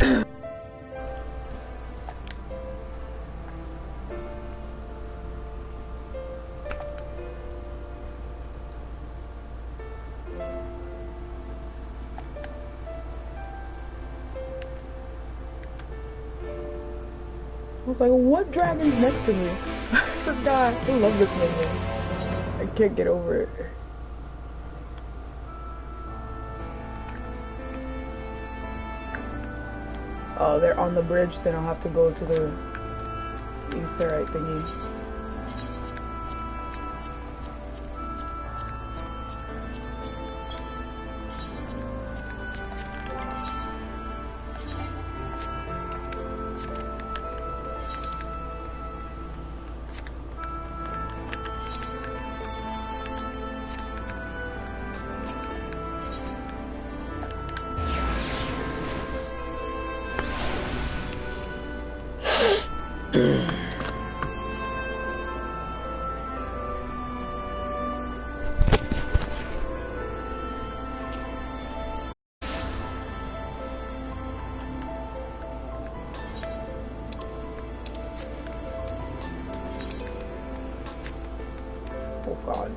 I was like, what dragon's next to me? I forgot. I love this minion. I can't get over it. Oh, they're on the bridge, then I'll have to go to the etherite thingy. Oh god.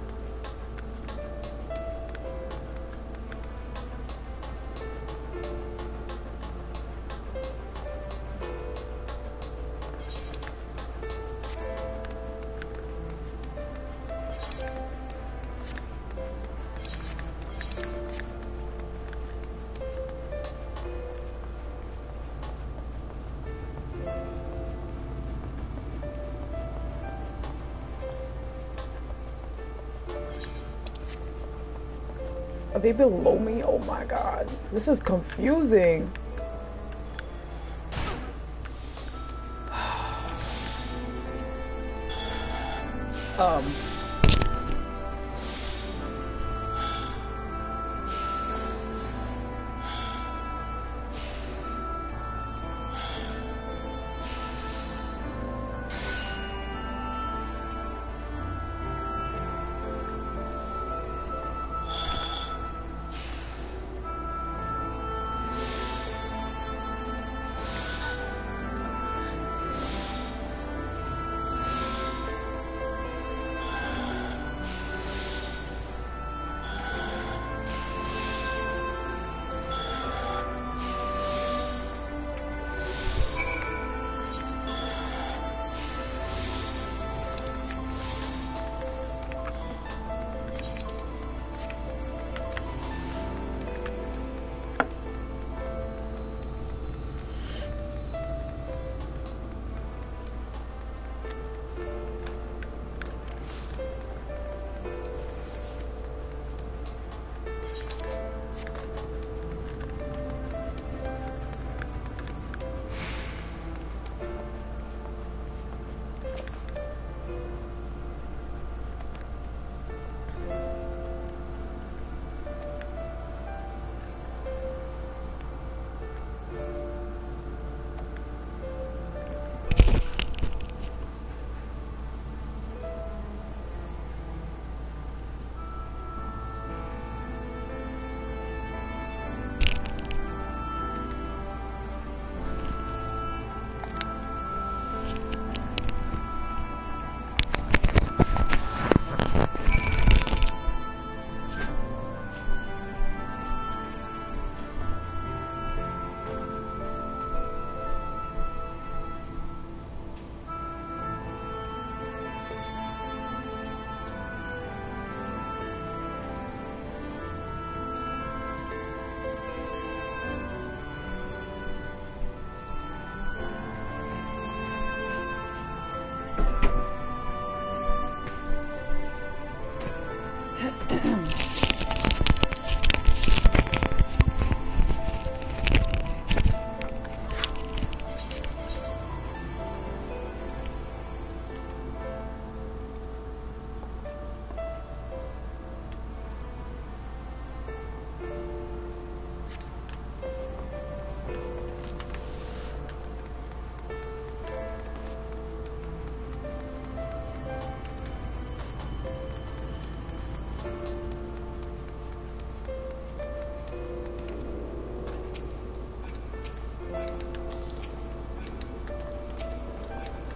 Are they below me? Oh my god. This is confusing. um.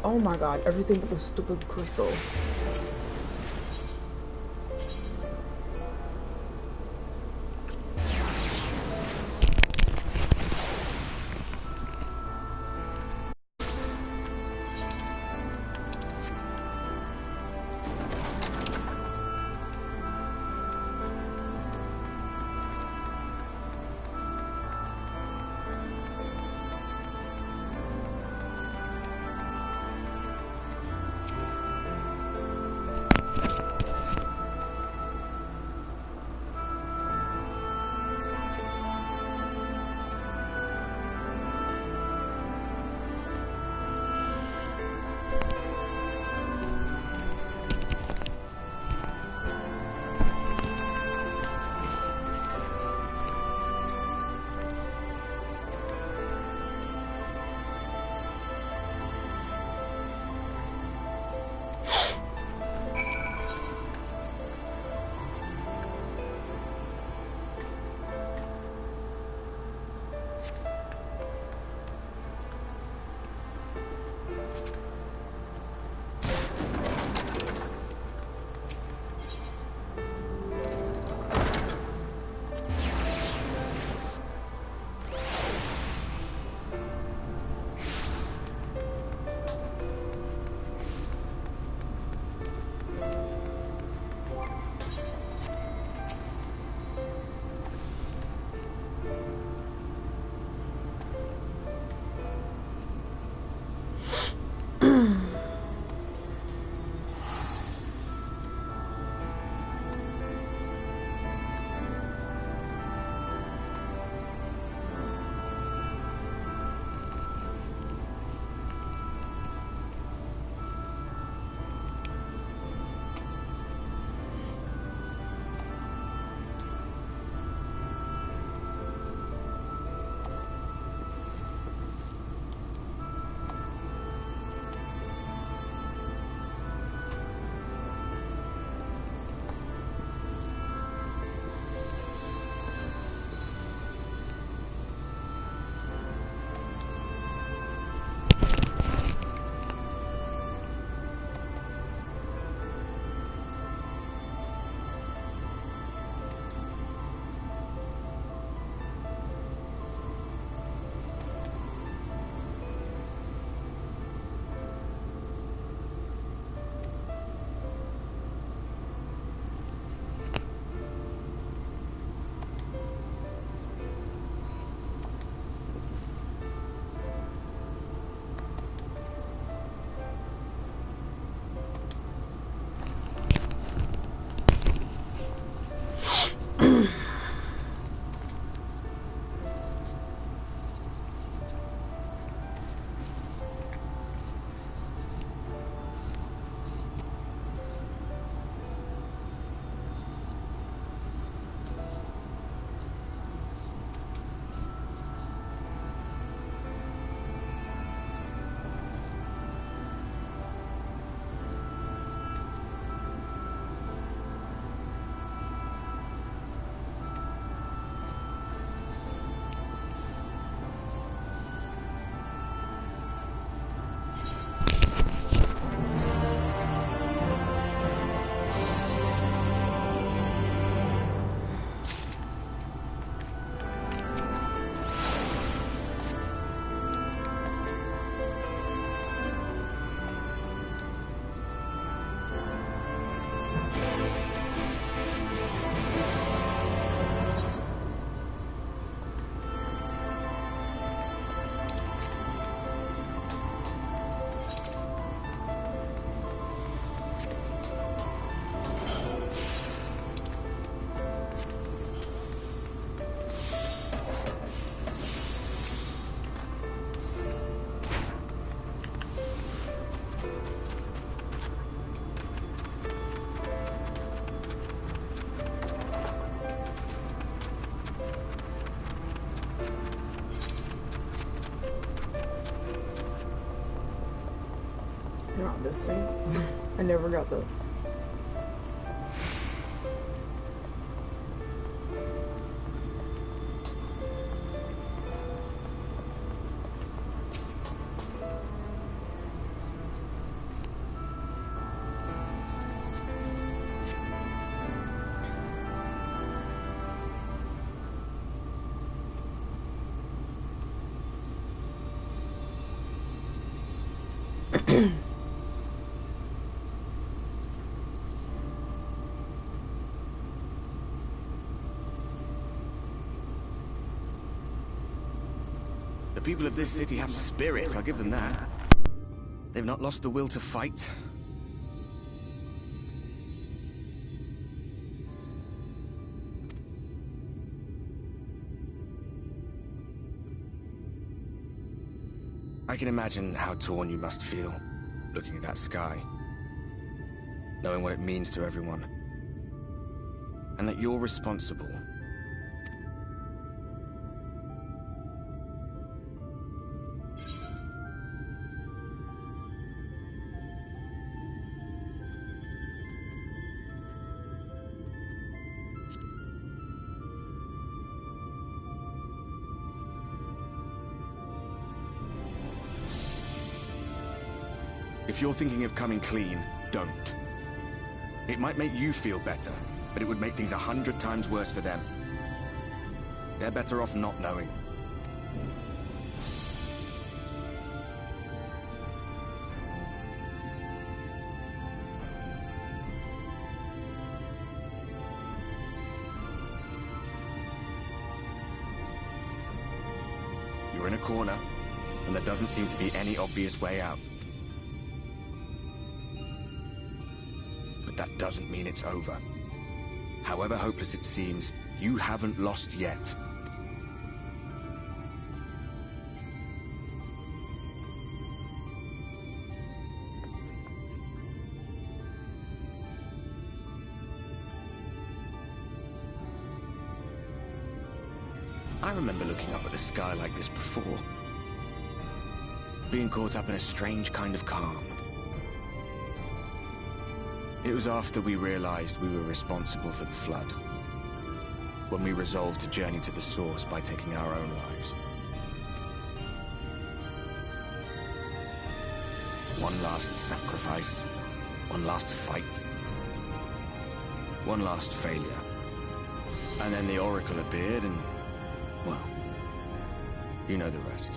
Oh my god, everything but the stupid crystal. Not this thing. I never got the... The people of this city have spirit, I'll give them that. They've not lost the will to fight. I can imagine how torn you must feel, looking at that sky, knowing what it means to everyone, and that you're responsible. If you're thinking of coming clean, don't. It might make you feel better, but it would make things 100 times worse for them. They're better off not knowing. You're in a corner, and there doesn't seem to be any obvious way out. That doesn't mean it's over. However hopeless it seems, you haven't lost yet. I remember looking up at the sky like this before. Being caught up in a strange kind of calm. It was after we realized we were responsible for the flood, when we resolved to journey to the source by taking our own lives. One last sacrifice, one last fight, one last failure. And then the Oracle appeared and, well, you know the rest.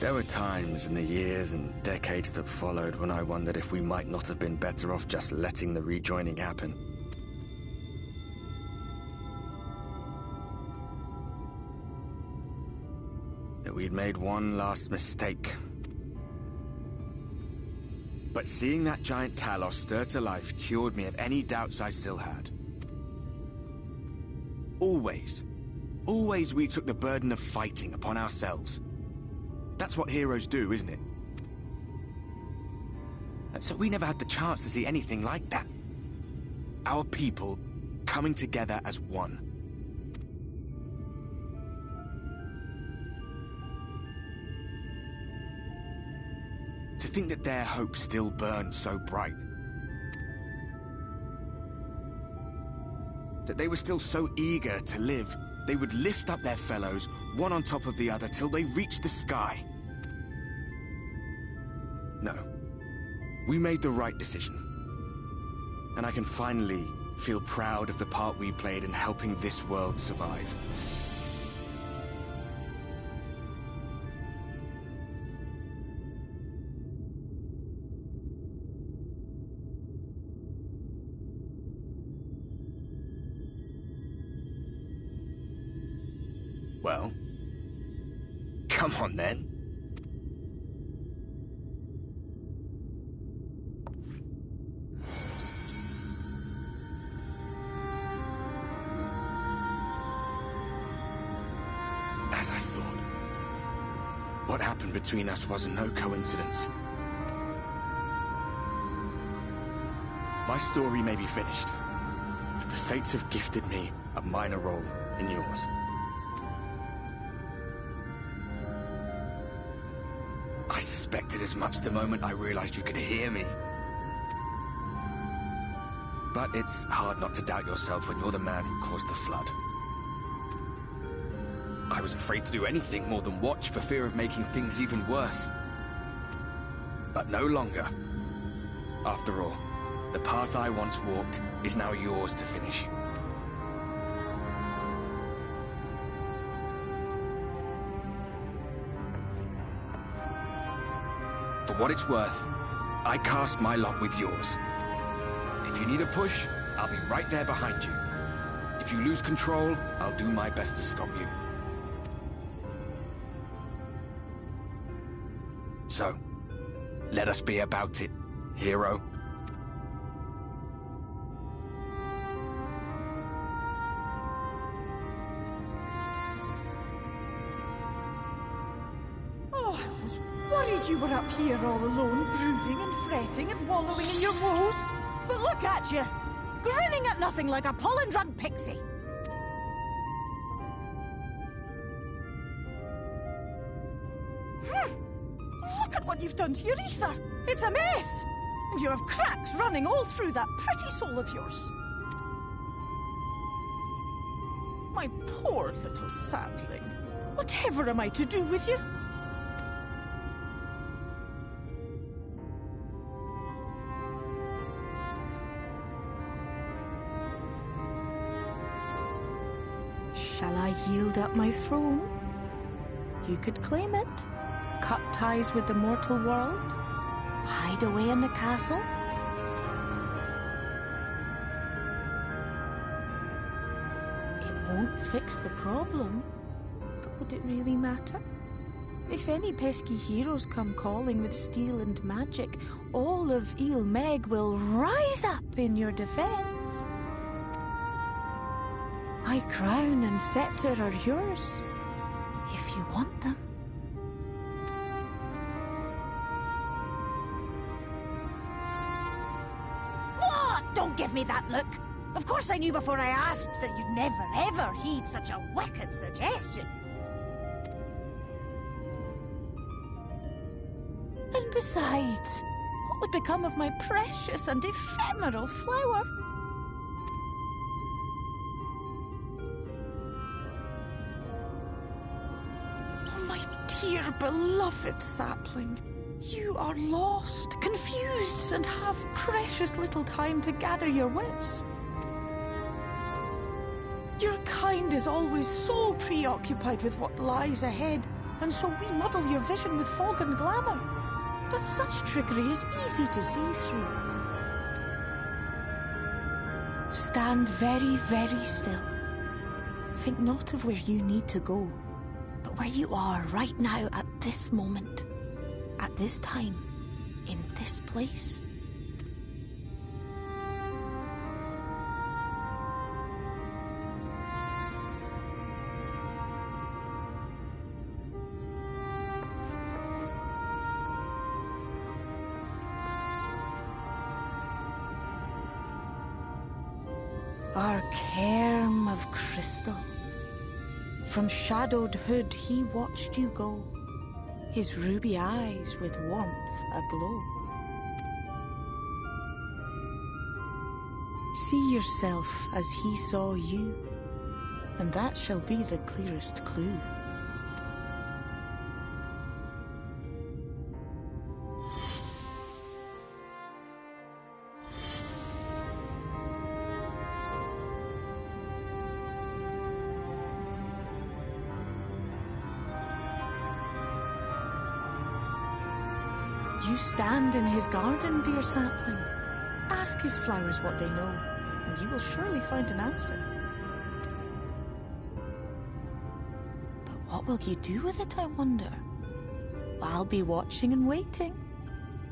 There were times in the years and decades that followed when I wondered if we might not have been better off just letting the rejoining happen. That we'd made one last mistake. But seeing that giant Talos stir to life cured me of any doubts I still had. Always we took the burden of fighting upon ourselves. That's what heroes do, isn't it? So we never had the chance to see anything like that. Our people coming together as one. To think that their hope still burned so bright. That they were still so eager to live, they would lift up their fellows, one on top of the other, till they reached the sky. No. We made the right decision. And I can finally feel proud of the part we played in helping this world survive. Well, come on then. As I thought, what happened between us was no coincidence. My story may be finished, but the fates have gifted me a minor role in yours. I suspected as much the moment I realized you could hear me. But it's hard not to doubt yourself when you're the man who caused the flood. I was afraid to do anything more than watch for fear of making things even worse. But no longer. After all, the path I once walked is now yours to finish. what it's worth, I cast my lot with yours. If you need a push, I'll be right there behind you. If you lose control, I'll do my best to stop you. So, let us be about it, hero. Oh, I was worried you were up here all alone, brooding and fretting and wallowing in your woes. But look at you, grinning at nothing like a pollen-run pixie. Look at what you've done to your ether. It's a mess. And you have cracks running all through that pretty soul of yours. My poor little sapling. Whatever am I to do with you? Shall I yield up my throne? You could claim it. Cut ties with the mortal world? Hide away in the castle? It won't fix the problem, but would it really matter? If any pesky heroes come calling with steel and magic, all of Meg will rise up in your defense. My crown and scepter are yours, if you want them. Don't give me that look. Of course I knew before I asked that you'd never ever heed such a wicked suggestion. And besides, what would become of my precious and ephemeral flower? Oh, my dear beloved sapling. You are lost, confused, and have precious little time to gather your wits. Your kind is always so preoccupied with what lies ahead, and so we muddle your vision with fog and glamour. But such trickery is easy to see through. Stand very, very still. Think not of where you need to go, but where you are right now at this moment. At this time, in this place. Our cairn of crystal. From shadowed hood he watched you go, his ruby eyes with warmth aglow. See yourself as he saw you, and that shall be the clearest clue. You stand in his garden, dear sapling. Ask his flowers what they know, and you will surely find an answer. But what will you do with it, I wonder? I'll be watching and waiting.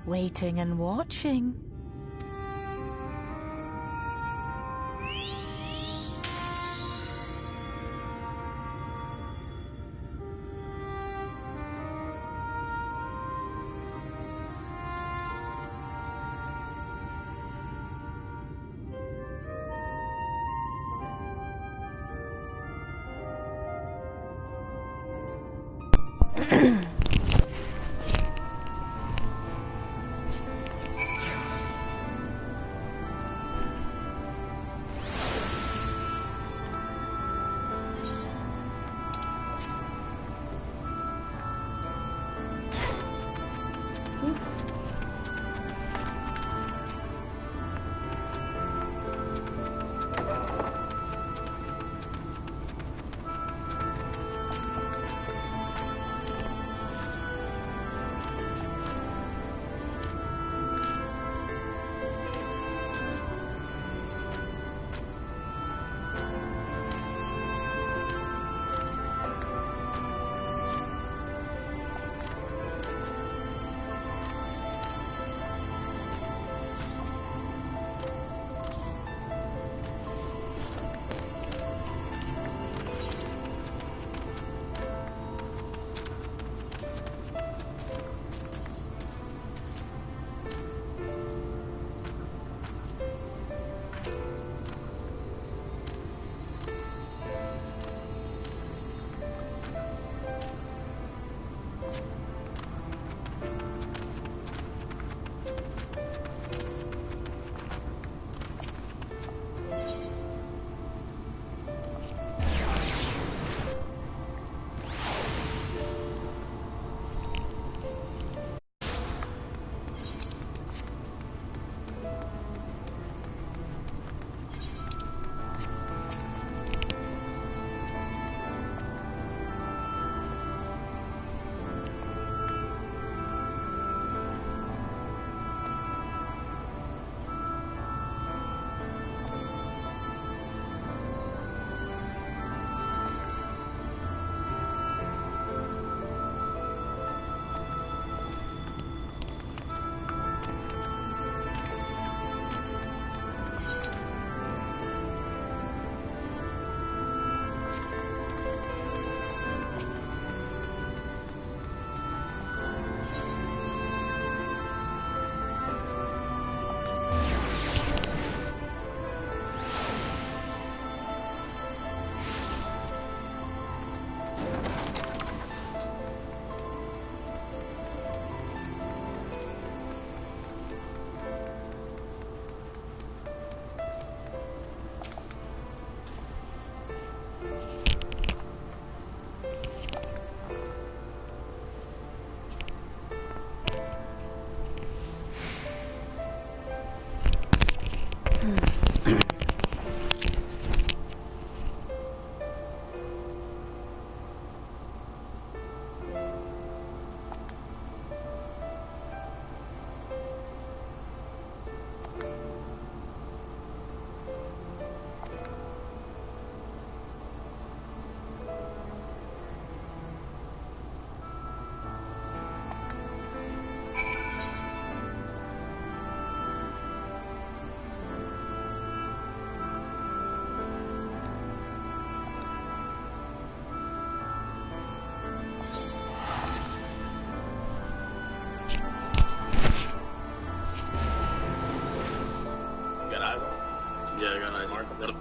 Waiting and watching. Yeah, I got an mark. Yep.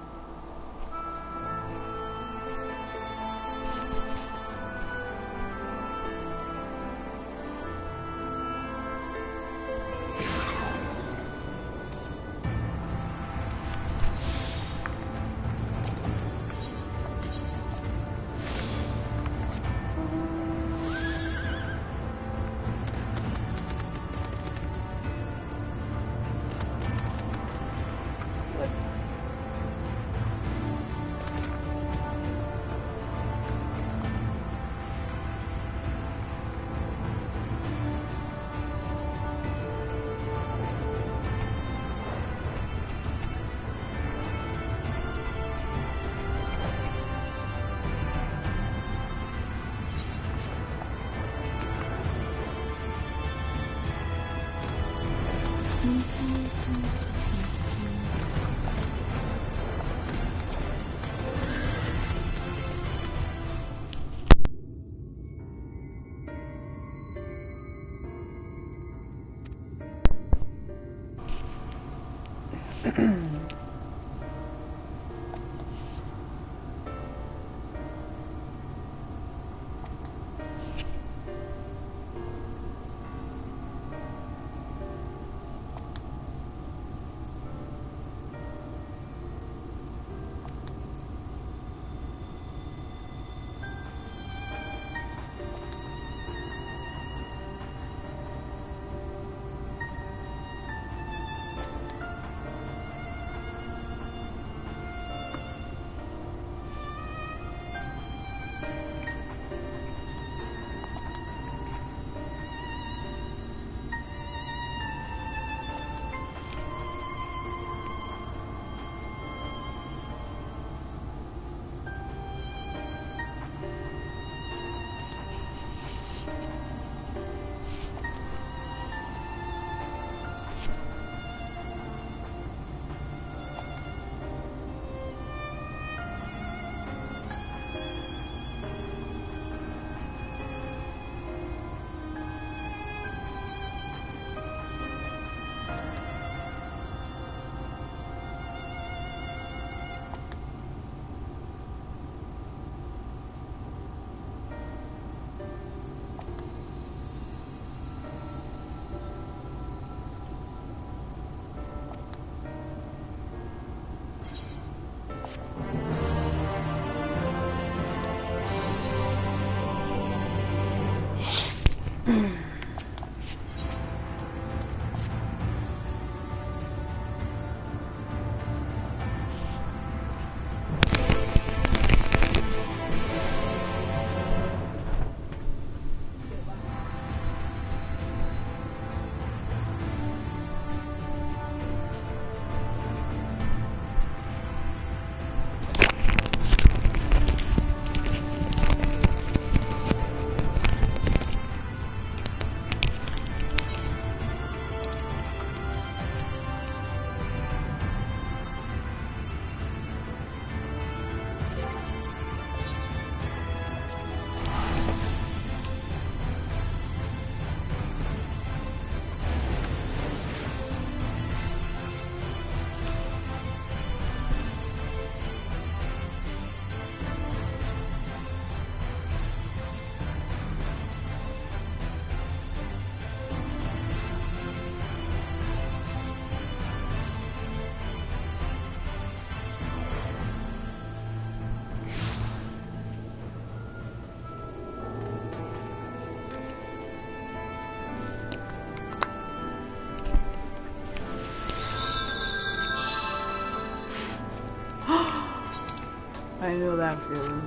I know that feeling.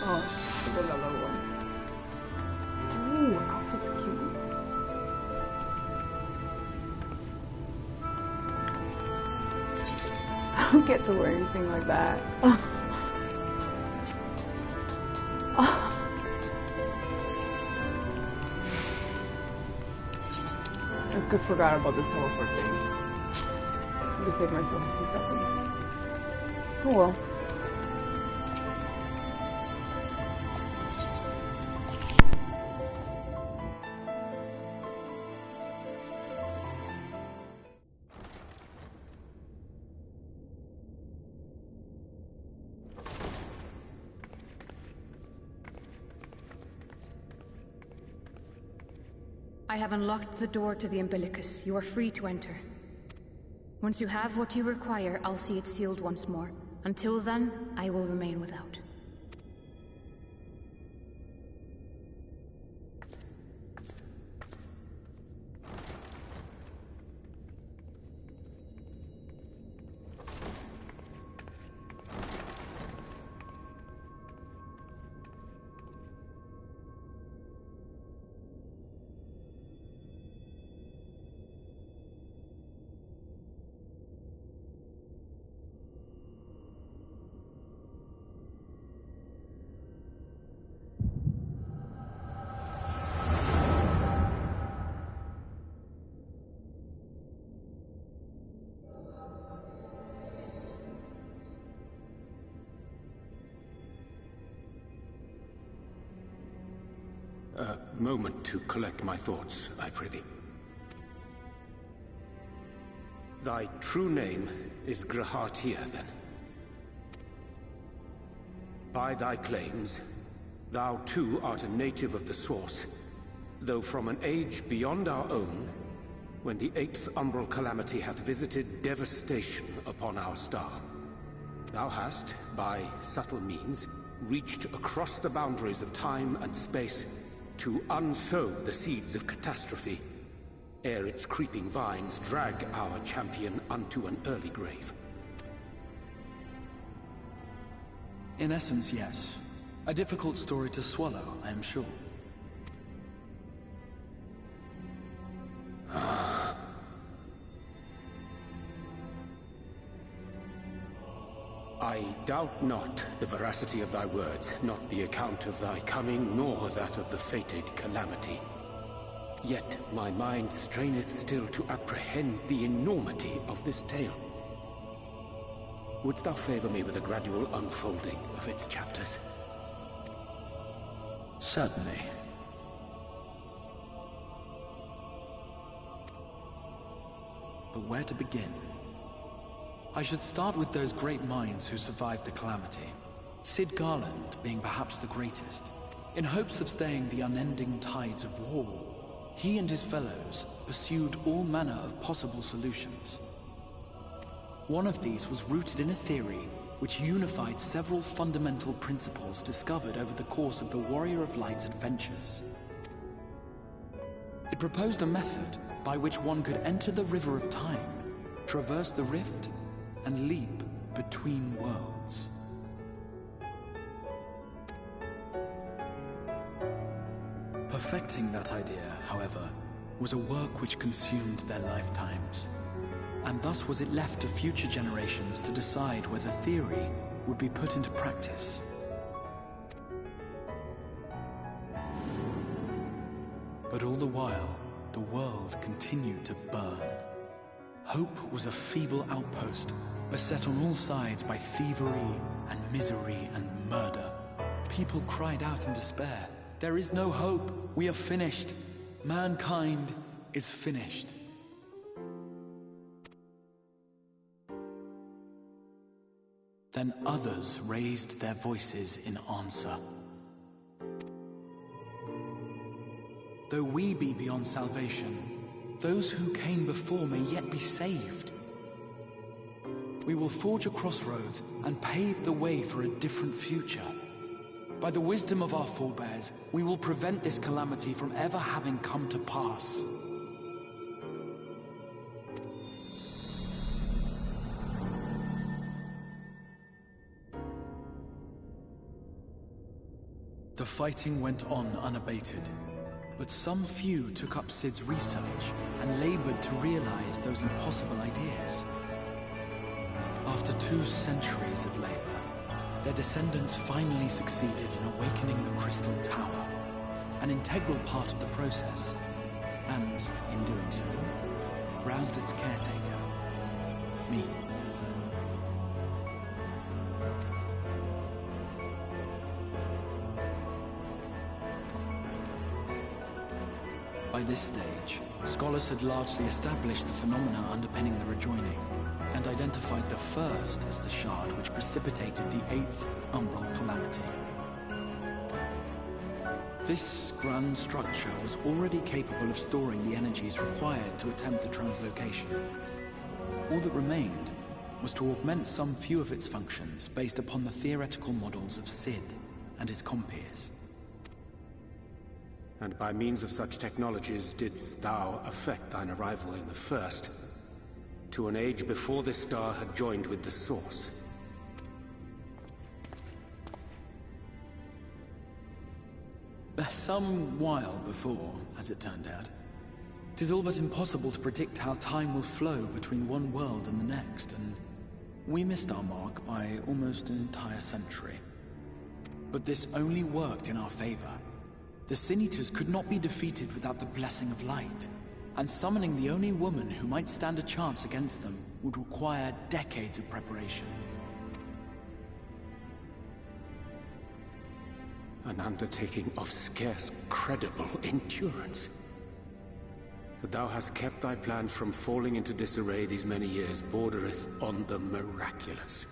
Oh, look at that little one. Ooh, outfit's cute. I don't get to wear anything like that. I forgot about this teleport thing. I'll just save myself a few seconds. Oh well. I have unlocked the door to the umbilicus. You are free to enter. Once you have what you require, I'll see it sealed once more. Until then, I will remain without. A moment to collect my thoughts, I prithee. Thy true name is Grahatir, then? By thy claims, thou too art a native of the Source, though from an age beyond our own, when the 8th umbral calamity hath visited devastation upon our star. Thou hast, by subtle means, reached across the boundaries of time and space to unsow the seeds of catastrophe, ere its creeping vines drag our champion unto an early grave. In essence, yes. A difficult story to swallow, I am sure. I doubt not the veracity of thy words, not the account of thy coming, nor that of the fated calamity. Yet my mind straineth still to apprehend the enormity of this tale. Wouldst thou favor me with a gradual unfolding of its chapters? Certainly. But where to begin? I should start with those great minds who survived the calamity. Sid Garland being perhaps the greatest. In hopes of staying the unending tides of war, he and his fellows pursued all manner of possible solutions. One of these was rooted in a theory which unified several fundamental principles discovered over the course of the Warrior of Light's adventures. It proposed a method by which one could enter the River of Time, traverse the rift, and leap between worlds. Perfecting that idea, however, was a work which consumed their lifetimes, and thus was it left to future generations to decide whether theory would be put into practice. But all the while, the world continued to burn. Hope was a feeble outpost, beset on all sides by thievery and misery and murder. People cried out in despair. There is no hope. We are finished. Mankind is finished. Then others raised their voices in answer. Though we be beyond salvation, those who came before may yet be saved. We will forge a crossroads and pave the way for a different future. By the wisdom of our forebears, we will prevent this calamity from ever having come to pass. The fighting went on unabated, but some few took up Sid's research and labored to realize those impossible ideas. After 2 centuries of labor, their descendants finally succeeded in awakening the Crystal Tower, an integral part of the process, and, in doing so, roused its caretaker, me. By this stage, scholars had largely established the phenomena underpinning the rejoining, and identified the first as the shard which precipitated the 8th umbral calamity. This grand structure was already capable of storing the energies required to attempt the translocation. All that remained was to augment some few of its functions based upon the theoretical models of Sid and his compeers. And by means of such technologies didst thou effect thine arrival in the First, to an age before this star had joined with the Source. Some while before, as it turned out. 'Tis all but impossible to predict how time will flow between one world and the next, and we missed our mark by almost an entire century. But this only worked in our favor. The Sin Eaters could not be defeated without the blessing of light, and summoning the only woman who might stand a chance against them would require decades of preparation. An undertaking of scarce credible endurance. That thou hast kept thy plan from falling into disarray these many years bordereth on the miraculous.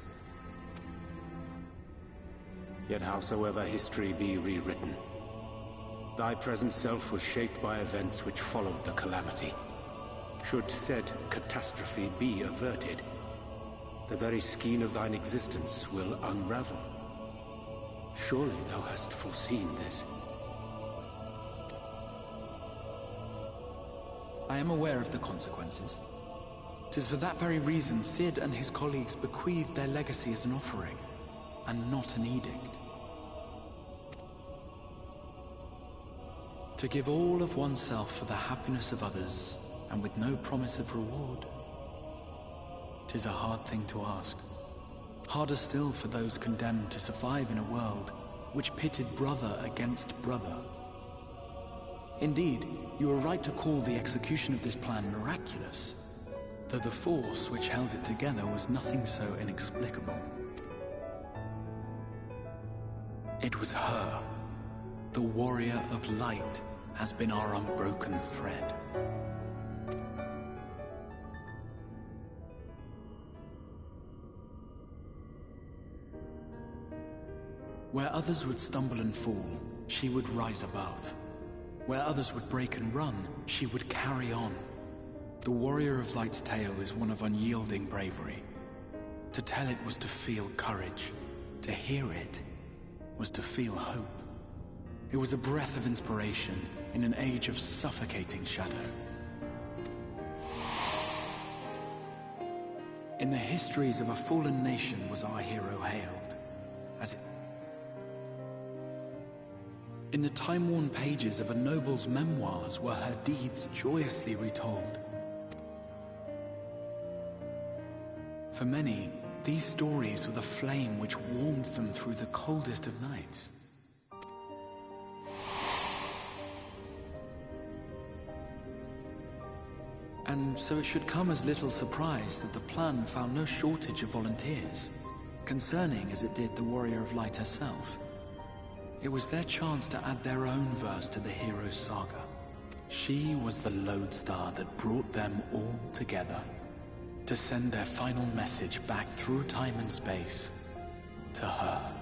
Yet howsoever history be rewritten, thy present self was shaped by events which followed the calamity. Should said catastrophe be averted, the very skein of thine existence will unravel. Surely thou hast foreseen this. I am aware of the consequences. 'Tis for that very reason Sid and his colleagues bequeathed their legacy as an offering, and not an edict. To give all of oneself for the happiness of others, and with no promise of reward. 'Tis a hard thing to ask. Harder still for those condemned to survive in a world which pitted brother against brother. Indeed, you are right to call the execution of this plan miraculous, though the force which held it together was nothing so inexplicable. It was her. The warrior of light has been our unbroken thread. Where others would stumble and fall, she would rise above. Where others would break and run, she would carry on. The warrior of light's tale is one of unyielding bravery. To tell it was to feel courage. To hear it was to feel hope. It was a breath of inspiration in an age of suffocating shadow. In the histories of a fallen nation was our hero hailed, as it in the time-worn pages of a noble's memoirs were her deeds joyously retold. For many, these stories were the flame which warmed them through the coldest of nights. And so it should come as little surprise that the plan found no shortage of volunteers, concerning as it did the Warrior of Light herself. It was their chance to add their own verse to the hero's saga. She was the lodestar that brought them all together, to send their final message back through time and space to her.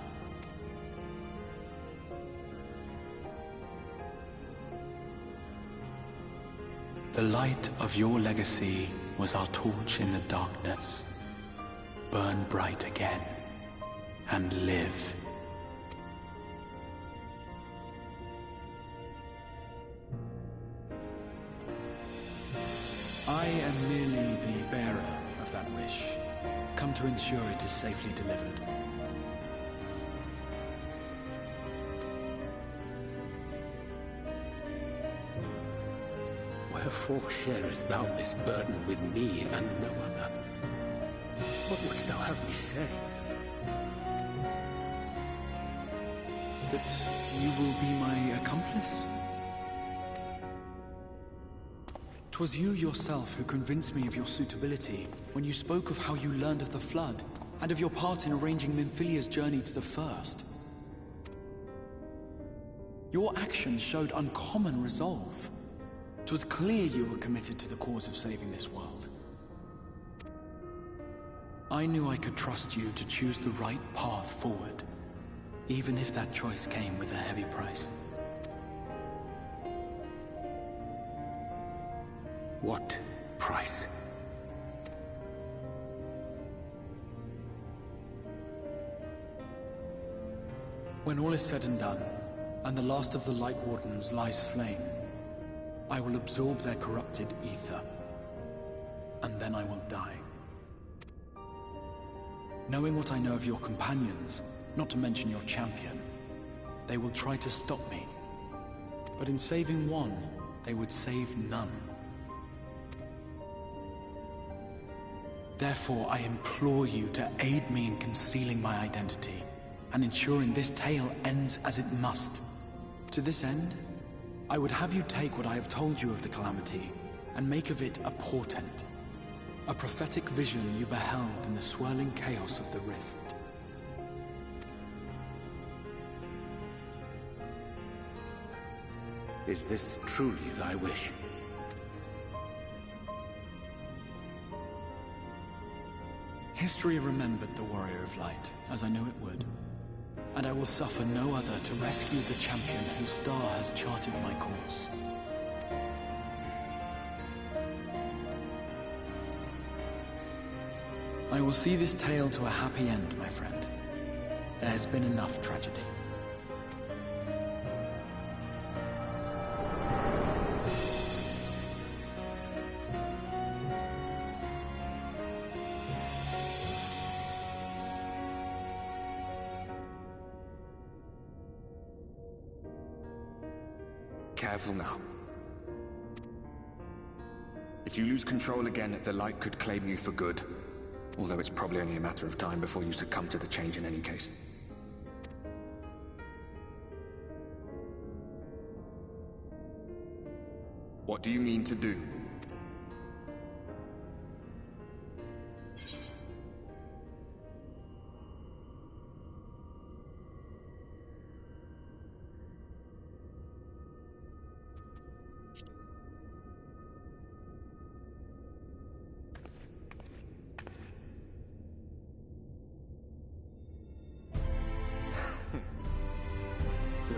The light of your legacy was our torch in the darkness. Burn bright again and live. I am merely the bearer of that wish, come to ensure it is safely delivered. Wherefore sharest thou this burden with me and no other? What wouldst thou have me say? That you will be my accomplice? 'Twas you yourself who convinced me of your suitability when you spoke of how you learned of the Flood and of your part in arranging Minfilia's journey to the First. Your actions showed uncommon resolve. 'Twas clear you were committed to the cause of saving this world. I knew I could trust you to choose the right path forward, even if that choice came with a heavy price. What price? When all is said and done, and the last of the Light Wardens lies slain, I will absorb their corrupted ether, and then I will die. Knowing what I know of your companions, not to mention your champion, they will try to stop me. But in saving one, they would save none. Therefore, I implore you to aid me in concealing my identity, and ensuring this tale ends as it must. To this end, I would have you take what I have told you of the Calamity, and make of it a portent. A prophetic vision you beheld in the swirling chaos of the rift. Is this truly thy wish? History remembered the Warrior of Light, as I knew it would. And I will suffer no other to rescue the champion whose star has charted my course. I will see this tale to a happy end, my friend. There has been enough tragedy. Careful now. If you lose control again, the Light could claim you for good. Although it's probably only a matter of time before you succumb to the change in any case. What do you mean to do?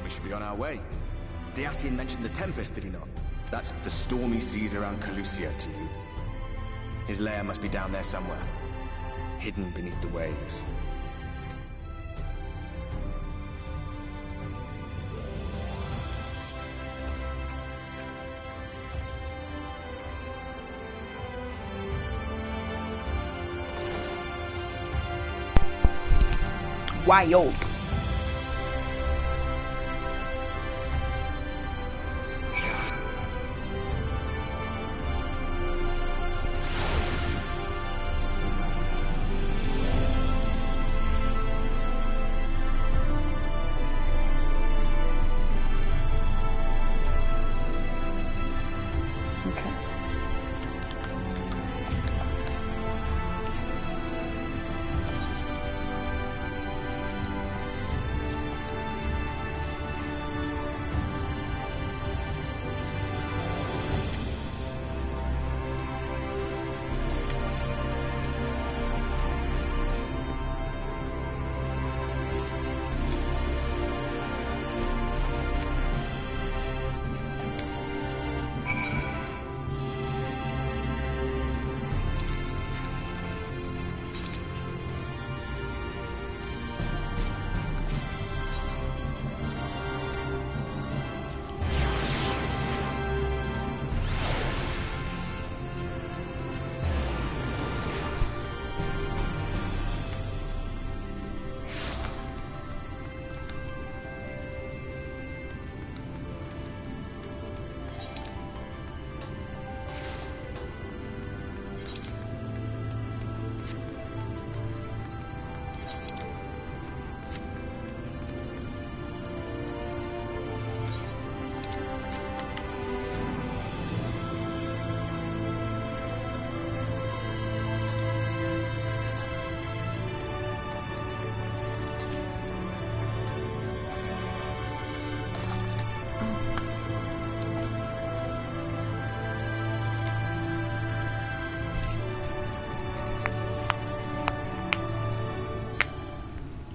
We should be on our way. Diacian mentioned the Tempest, did he not? That's the stormy seas around Calusia to you. His lair must be down there somewhere, hidden beneath the waves. Wild.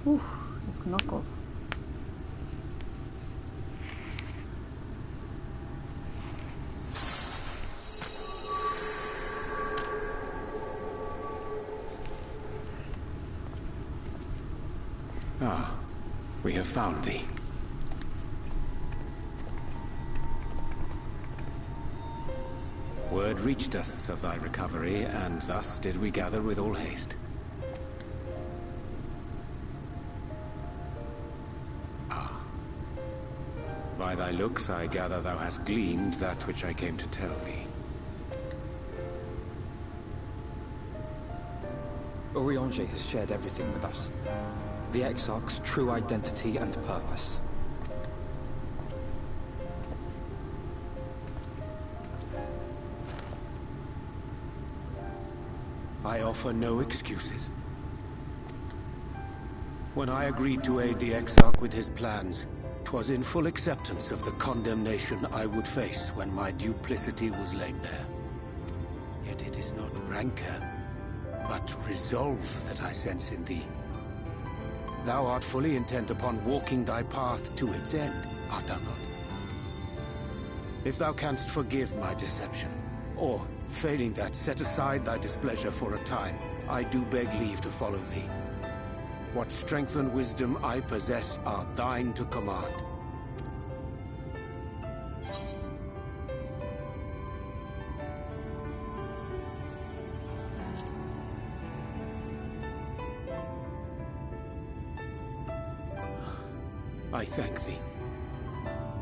Los knuckles. Ah, we have found thee. Word reached us of thy recovery, and thus did we gather with all haste. Ah. By thy looks, I gather thou hast gleaned that which I came to tell thee. Urianger has shared everything with us. The Exarch's true identity and purpose. I offer no excuses. When I agreed to aid the Exarch with his plans, 'twas in full acceptance of the condemnation I would face when my duplicity was laid bare. Yet it is not rancor, but resolve that I sense in thee. Thou art fully intent upon walking thy path to its end, art thou not? If thou canst forgive my deception, or, failing that, set aside thy displeasure for a time, I do beg leave to follow thee. What strength and wisdom I possess are thine to command. I thank thee.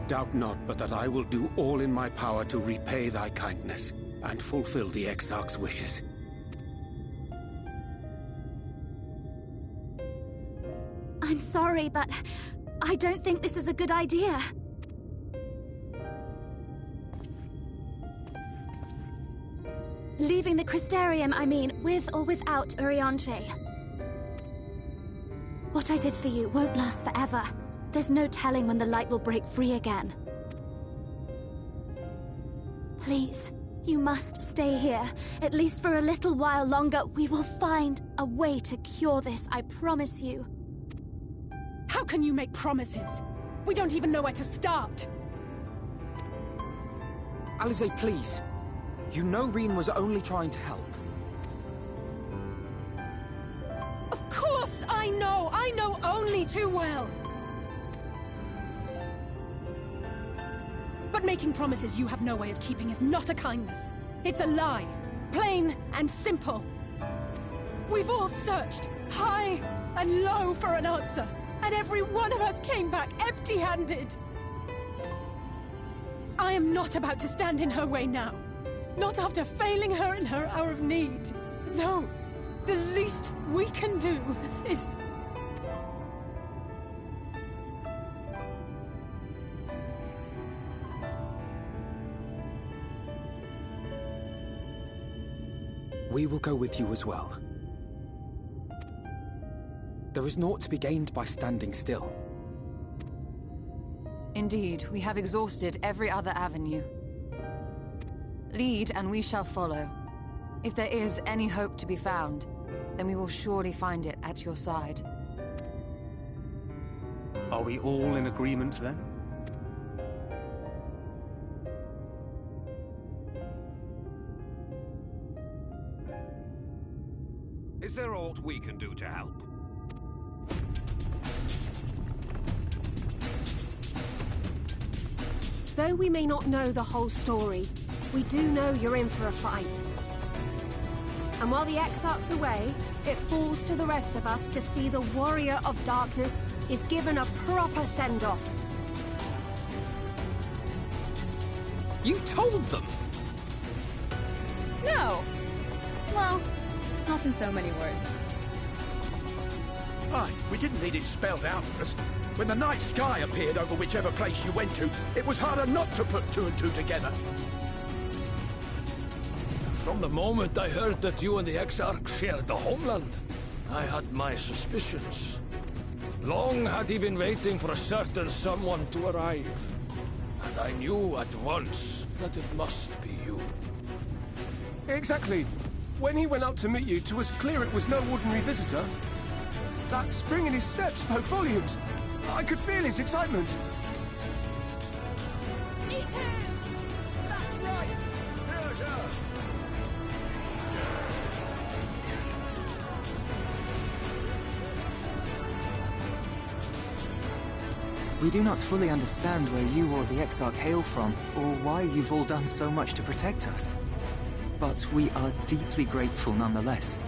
Doubt not but that I will do all in my power to repay thy kindness and fulfill the Exarch's wishes. I'm sorry, but I don't think this is a good idea. Leaving the Crystarium, I mean, with or without Urianger. What I did for you won't last forever. There's no telling when the light will break free again. Please, you must stay here, at least for a little while longer. We will find a way to cure this, I promise you. How can you make promises? We don't even know where to start. Alize, please. You know Reen was only trying to help. Of course I know! I know only too well! But making promises you have no way of keeping is not a kindness. It's a lie. Plain and simple. We've all searched, high and low, for an answer. And every one of us came back empty-handed. I am not about to stand in her way now. Not after failing her in her hour of need. No, the least we can do is... We will go with you as well. There is naught to be gained by standing still. Indeed, we have exhausted every other avenue. Lead, and we shall follow. If there is any hope to be found, then we will surely find it at your side. Are we all in agreement, then? Is there aught we can do to help? Though we may not know the whole story, we do know you're in for a fight. And while the Exarch's away, it falls to the rest of us to see the Warrior of Darkness is given a proper send-off. You told them! No! Well, not in so many words. Aye, we didn't need it spelled out for us. When the night sky appeared over whichever place you went to, it was harder not to put two and two together. From the moment I heard that you and the Exarch shared the homeland, I had my suspicions. Long had he been waiting for a certain someone to arrive. And I knew at once that it must be you. Exactly. When he went up to meet you, 'twas clear it was no ordinary visitor. That spring in his step spoke volumes. I could feel his excitement. Eat him! That's right! We do not fully understand where you or the Exarch hail from, or why you've all done so much to protect us. But we are deeply grateful nonetheless.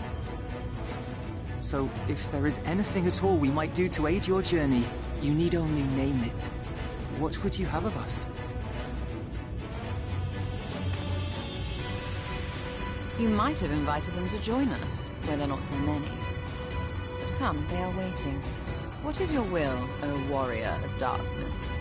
So, if there is anything at all we might do to aid your journey, you need only name it. What would you have of us? You might have invited them to join us, where there are not so many. Come, they are waiting. What is your will, O warrior of darkness?